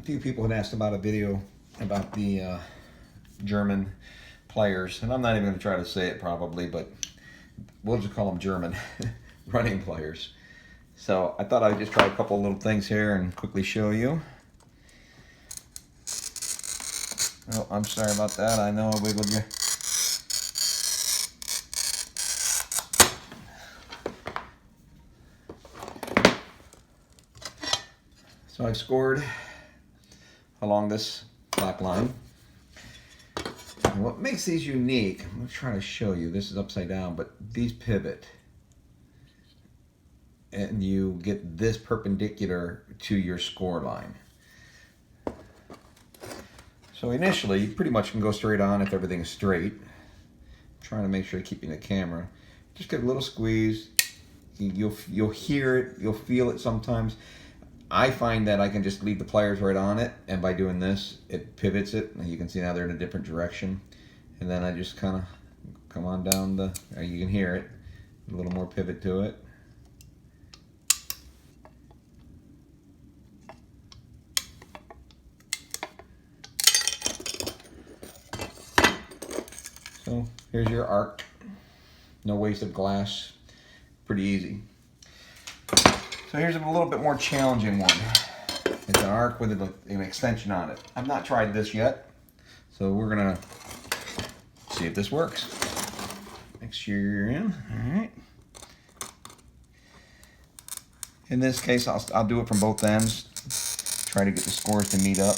A few people had asked about a video about the German pliers, and I'm not even going to try to say it probably, but we'll just call them German running pliers. So I thought I'd just try a couple of little things here and quickly show you. Oh, I'm sorry about that. I know I wiggled you. So I've scored along this black line. And what makes these unique, I'm going to try to show you, this is upside down, but these pivot. And you get this perpendicular to your score line. So initially, you pretty much can go straight on if everything's straight. I'm trying to make sure you're keeping the camera. Just get a little squeeze. You'll hear it, you'll feel it sometimes. I find that I can just leave the pliers right on it, and by doing this, it pivots it, and you can see now they're in a different direction. And then I just kind of come on down you can hear it, a little more pivot to it. So here's your arc, no waste of glass, pretty easy. So here's a little bit more challenging one. It's an arc with an extension on it. I've not tried this yet, so we're gonna see if this works. Make sure you're in, all right. In this case, I'll do it from both ends, try to get the scores to meet up.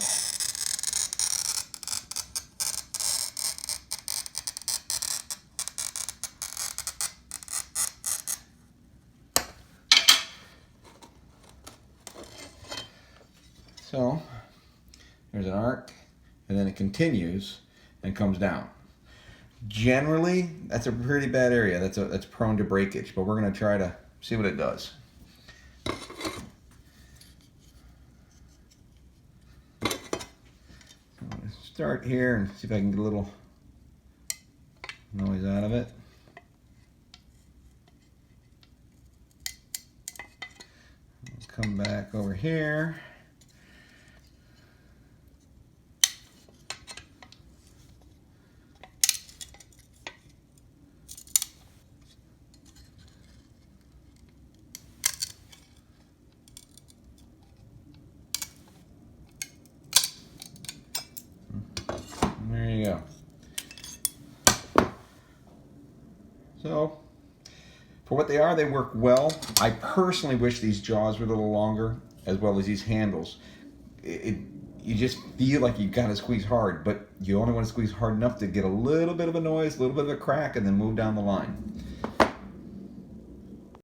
So there's an arc, and then it continues and comes down. Generally, that's a pretty bad area. That's prone to breakage, but we're going to try to see what it does. I'm going to start here and see if I can get a little noise out of it. Let's come back over here. There you go. So, for what they are, they work well. I personally wish these jaws were a little longer, as well as these handles. You just feel like you gotta squeeze hard, but you only want to squeeze hard enough to get a little bit of a noise, a little bit of a crack, and then move down the line.